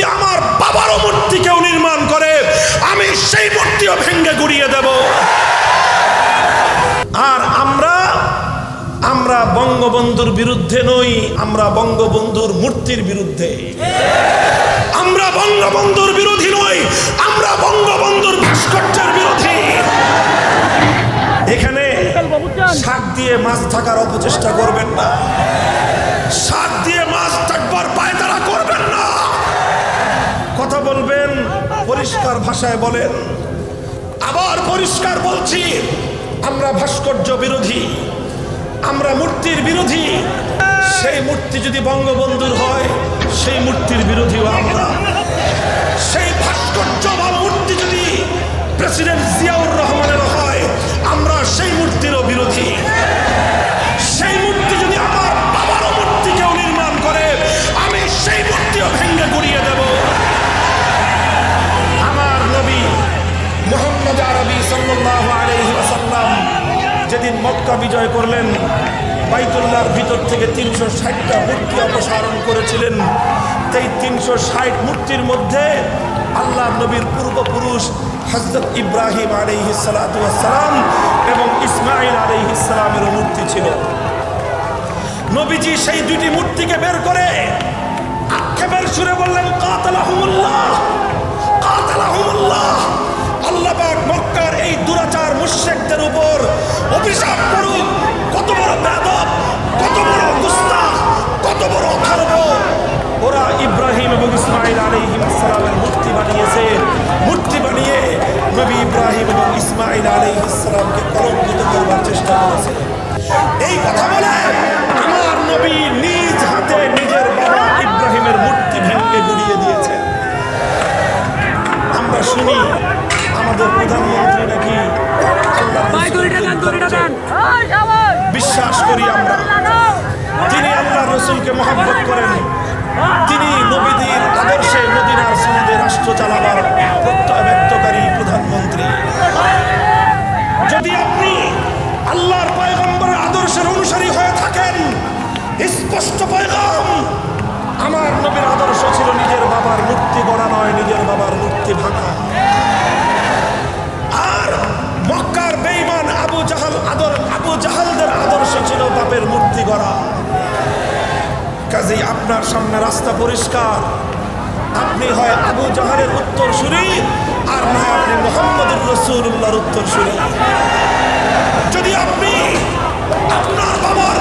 যদি আমার বাবারও মূর্তি কেউ নির্মাণ করে আমি সেই মূর্তিও ভেঙে গুড়িয়ে দেব। আর আমরা বঙ্গবন্ধুর বিরুদ্ধে নই, আমরা বঙ্গবন্ধুর মূর্তির বিরুদ্ধে। আমরা বঙ্গবন্ধুর বিরোধী নই, আমরা বঙ্গবন্ধুর ভাস্কর্যের বিরোধী। এখানে শাক দিয়ে মাছ থাকার অপচেষ্টা করবেন না, শাক দিয়ে মাছ থাকবার পায়তারা করবেন না। কথা বলবেন পরিষ্কার ভাষায় বলেন। আবার পরিষ্কার বলছি, আমরা ভাস্কর্য বিরোধী, আমরা মূর্তির বিরোধী। সেই মূর্তি যদি বঙ্গবন্ধুর হয় সেই মূর্তির বিরোধীও আমরা। সেই ভাস্কর্য বা মূর্তি যদি প্রেসিডেন্ট জিয়াউর রহমানের হয় আমরা সেই মূর্তিরও বিরোধী। সেই মূর্তি যদি আমার বাবারও মূর্তি কেউ নির্মাণ করে আমি সেই মূর্তিও ভেঙে গুড়িয়ে দেব। আমার নবী মুহাম্মদ আরবি সাল্লাল্লাহু আলাইহি ওয়াসাল্লাম যেদিন মক্কা বিজয় করলেন, বাইতুল্লাহর ভিতর থেকে 360টা মূর্তি অপসারণ করেছিলেন। এই 360 মূর্তির মধ্যে আল্লাহ নবীর পূর্বপুরুষ হযরত ইব্রাহিম আলাইহিস সালাতু ওয়াস সালাম এবং ইসমাঈল আলাইহিস সালামের মূর্তি ছিল। নবীজি সেই দুটি মূর্তিকে বের করে আক্ষেপের সুরে বললেন, কাতালাহুমুল্লাহ, কাতালাহুমুল্লাহ। আল্লাহ পাক মক্কার এই দুরাচার মুশরিকদের উপর অভিশাপ করুন। কত বড় বেয়াদব, কত বড় গুস্তাখ, কত বড় অথর্ব। ওরা ইব্রাহিম এবং ইসমাঈল আলাইহিস সালামের মূর্তি বানিয়েছে। মূর্তি বানিয়ে নবী ইব্রাহিম এবং ইসমাঈল আলাইহিস সালামকে কলঙ্কিত করবার চেষ্টা করেছে। এই কথা বলে আমার নবী নিজ হাতে নিজের বাবা ইব্রাহিমের মূর্তি ভেঙে গুড়িয়ে দিয়েছে। আমরা শুনি আমাদের প্রধানমন্ত্রী নাকি বিশ্বাস করি আমরা তিনি আল্লাহ রসুলকে মহব্বত করেন, তিনি নবীদের আদর্শে মদিনার সনদে রাষ্ট্র চালাবার প্রত্যয় ব্যক্তকারী প্রধানমন্ত্রী। যদি আপনি আল্লাহর পয়গম্বরের আদর্শের অনুসারী হয়ে থাকেন, স্পষ্ট পয়গাম, আমার নবীর আদর্শ ছিল নিজের বাবার মূর্তি গড়া নয়, নিজের বাবার মূর্তি ভাঙা। আর মক্কার বেঈমান আবু জাহালদের আদর্শ ছিল বাপের মূর্তি গড়া। কাজেই আপনার সামনে রাস্তা পরিষ্কার, আপনি হয় আবু জাহালের উত্তরসূরি আর না আপনি মুহাম্মদুর রাসূলুল্লাহর উত্তরসূরি। যদি আপনি আপনার বাবার